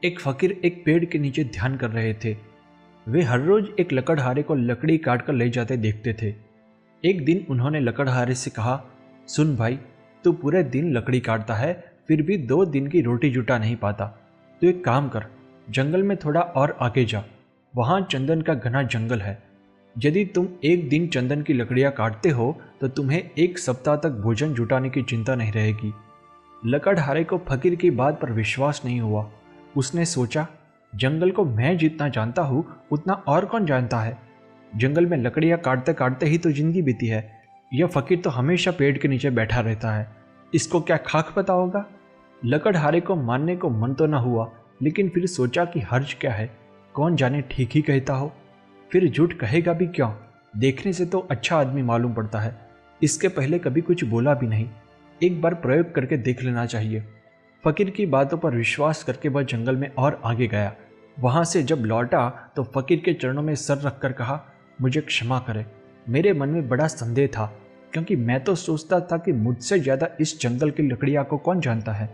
एक फकीर एक पेड़ के नीचे ध्यान कर रहे थे। वे हर रोज एक लकड़हारे को लकड़ी काट कर ले जाते देखते थे। एक दिन उन्होंने लकड़हारे से कहा, सुन भाई, तू पूरे दिन लकड़ी काटता है, फिर भी 2 दिन की रोटी जुटा नहीं पाता। तो एक काम कर, जंगल में थोड़ा और आगे जा, वहाँ चंदन का घना जंगल है। यदि तुम एक दिन चंदन की लकड़ियाँ काटते हो तो तुम्हें 1 सप्ताह तक भोजन जुटाने की चिंता नहीं रहेगी। लकड़हारे को फकीर की बात पर विश्वास नहीं हुआ। उसने सोचा, जंगल को मैं जितना जानता हूँ उतना और कौन जानता है। जंगल में लकड़ियाँ काटते काटते ही तो जिंदगी बीती है। यह फकीर तो हमेशा पेड़ के नीचे बैठा रहता है, इसको क्या खाक पता होगा। लकड़हारे को मानने को मन तो न हुआ, लेकिन फिर सोचा कि हर्ज क्या है, कौन जाने ठीक ही कहता हो। फिर झूठ कहेगा भी क्यों, देखने से तो अच्छा आदमी मालूम पड़ता है। इसके पहले कभी कुछ बोला भी नहीं, एक बार प्रयोग करके देख लेना चाहिए। फकीर की बातों पर विश्वास करके वह जंगल में और आगे गया। वहां से जब लौटा तो फकीर के चरणों में सर रखकर कहा, मुझे क्षमा करे, मेरे मन में बड़ा संदेह था, क्योंकि मैं तो सोचता था कि मुझसे ज़्यादा इस जंगल की लकड़ियाँ को कौन जानता है।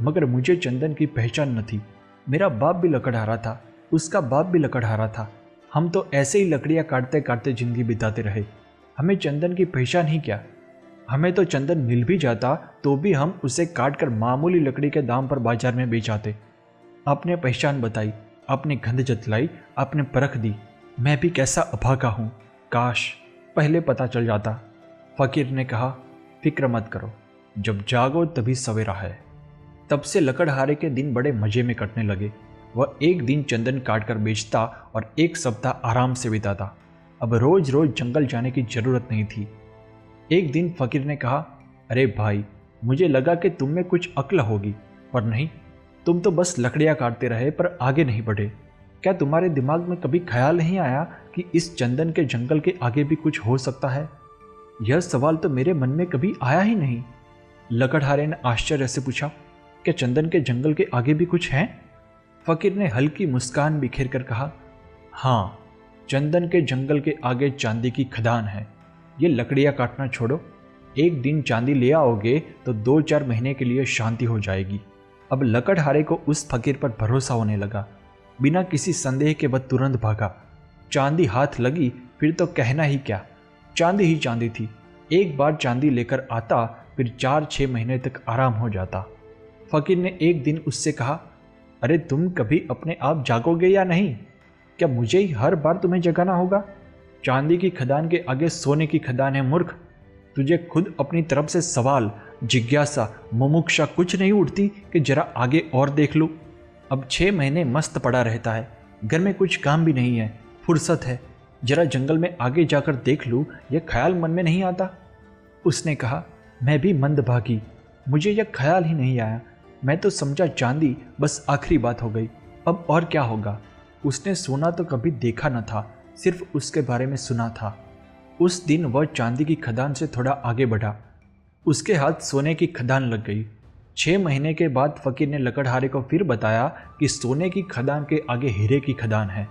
मगर मुझे चंदन की पहचान न थी। मेरा बाप भी लकड़हारा था, उसका बाप भी लकड़हारा था। हम तो ऐसे ही लकड़ियाँ काटते काटते जिंदगी बिताते रहे। हमें चंदन की पहचान ही क्या। हमें तो चंदन मिल भी जाता तो भी हम उसे काट कर मामूली लकड़ी के दाम पर बाजार में बेच आते। आपने पहचान बताई, आपने गंध जतलाई, आपने परख दी। मैं भी कैसा अभागा हूँ, काश पहले पता चल जाता। फकीर ने कहा, फिक्र मत करो, जब जागो तभी सवेरा है। तब से लकड़हारे के दिन बड़े मजे में कटने लगे। वह एक दिन चंदन काट कर बेचता और 1 सप्ताह आराम से बिताता। अब रोज रोज जंगल जाने की जरूरत नहीं थी। एक दिन फकीर ने कहा, अरे भाई, मुझे लगा कि तुम में कुछ अक्ल होगी, पर नहीं, तुम तो बस लकड़ियाँ काटते रहे पर आगे नहीं बढ़े। क्या तुम्हारे दिमाग में कभी ख्याल नहीं आया कि इस चंदन के जंगल के आगे भी कुछ हो सकता है? यह सवाल तो मेरे मन में कभी आया ही नहीं। लकड़हारे ने आश्चर्य से पूछा, क्या चंदन के जंगल के आगे भी कुछ है? फकीर ने हल्की मुस्कान बिखेर कर कहा, हाँ, चंदन के जंगल के आगे चांदी की खदान है। ये लकड़ियाँ काटना छोड़ो, एक दिन चांदी ले आओगे तो 2-4 महीने के लिए शांति हो जाएगी। अब लकड़हारे को उस फकीर पर भरोसा होने लगा। बिना किसी संदेह के वह तुरंत भागा। चांदी हाथ लगी फिर तो कहना ही क्या, चांदी ही चांदी थी। एक बार चांदी लेकर आता, फिर 4-6 महीने तक आराम हो जाता। फकीर ने एक दिन उससे कहा, अरे तुम कभी अपने आप जागोगे या नहीं? क्या मुझे ही हर बार तुम्हें जगाना होगा? चांदी की खदान के आगे सोने की खदान है मूर्ख। तुझे खुद अपनी तरफ से सवाल, जिज्ञासा, मुमुक्षा कुछ नहीं उठती कि जरा आगे और देख लूँ? अब 6 महीने मस्त पड़ा रहता है, घर में कुछ काम भी नहीं है, फुर्सत है, जरा जंगल में आगे जाकर देख लूँ, यह ख्याल मन में नहीं आता। उसने कहा, मैं भी मंदभागी, मुझे यह ख्याल ही नहीं आया। मैं तो समझा चांदी बस आखिरी बात हो गई, अब और क्या होगा। उसने सोना तो कभी देखा न था, सिर्फ उसके बारे में सुना था। उस दिन वह चांदी की खदान से थोड़ा आगे बढ़ा। उसके हाथ सोने की खदान लग गई। 6 महीने के बाद फकीर ने लकड़हारे को फिर बताया कि सोने की खदान के आगे हीरे की खदान है।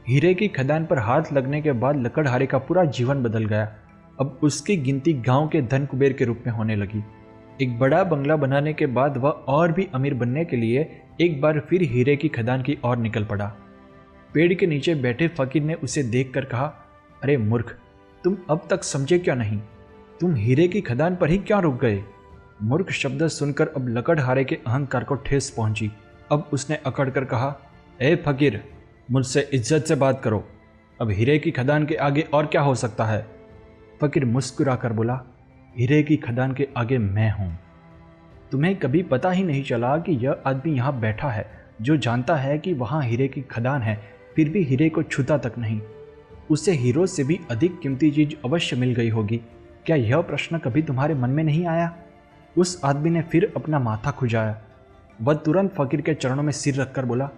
हीरे की खदान पर हाथ लगने के बाद लकड़हारे का पूरा जीवन बदल गया। अब उसकी गिनती गांव के धन कुबेर के रूप में होने लगी। एक बड़ा बंगला बनाने के बाद वह और भी अमीर बनने के लिए एक बार फिर हीरे की खदान की ओर निकल पड़ा। पेड़ के नीचे बैठे फकीर ने उसे देखकर कहा, अरे मूर्ख, तुम अब तक समझे क्यों नहीं? तुम हीरे की खदान पर ही क्यों रुक गए? मूर्ख शब्द सुनकर अब लकड़हारे के अहंकार को ठेस पहुंची। अब उसने अकड़ कर कहा, ए फकीर, मुझसे इज्जत से बात करो। अब हीरे की खदान के आगे और क्या हो सकता है? फकीर मुस्कुरा कर बोला, हीरे की खदान के आगे मैं हूं। तुम्हें कभी पता ही नहीं चला कि यह आदमी यहाँ बैठा है जो जानता है कि वहाँ हीरे की खदान है, फिर भी हीरे को छूता तक नहीं। उसे हीरो से भी अधिक कीमती चीज अवश्य मिल गई होगी। क्या यह प्रश्न कभी तुम्हारे मन में नहीं आया? उस आदमी ने फिर अपना माथा खुजाया। वह तुरंत फकीर के चरणों में सिर रखकर बोला,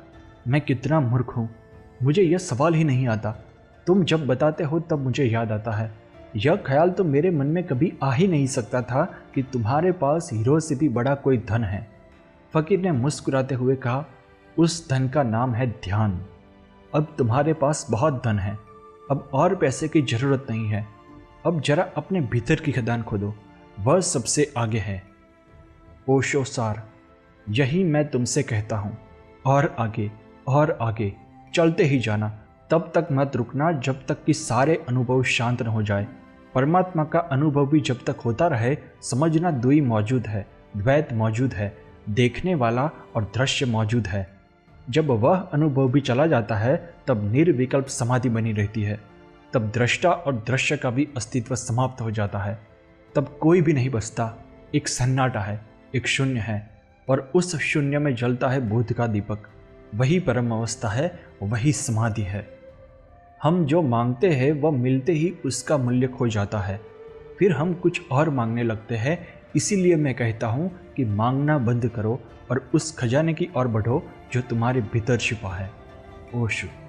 मैं कितना मूर्ख हूँ, मुझे यह सवाल ही नहीं आता। तुम जब बताते हो तब मुझे याद आता है। यह ख्याल तो मेरे मन में कभी आ ही नहीं सकता था कि तुम्हारे पास हीरो से भी बड़ा कोई धन है। फकीर ने मुस्कुराते हुए कहा, उस धन का नाम है ध्यान। अब तुम्हारे पास बहुत धन है, अब और पैसे की जरूरत नहीं है। अब जरा अपने भीतर की खदान खोदो, वह सबसे आगे है। ओशो सार, यही मैं तुमसे कहता हूँ। और आगे और आगे चलते ही जाना। तब तक मत रुकना जब तक कि सारे अनुभव शांत न हो जाए। परमात्मा का अनुभव भी जब तक होता रहे, समझना द्वि मौजूद है, द्वैत मौजूद है, देखने वाला और दृश्य मौजूद है। जब वह अनुभव भी चला जाता है तब निर्विकल्प समाधि बनी रहती है। तब दृष्टा और दृश्य का भी अस्तित्व समाप्त हो जाता है। तब कोई भी नहीं बचता, एक सन्नाटा है, एक शून्य है, और उस शून्य में जलता है बोध का दीपक। वही परम अवस्था है, वही समाधि है। हम जो मांगते हैं वह मिलते ही उसका मूल्य खो जाता है। फिर हम कुछ और मांगने लगते हैं। इसीलिए मैं कहता हूँ कि मांगना बंद करो और उस खजाने की ओर बढ़ो जो तुम्हारे भीतर छिपा है। ओशो।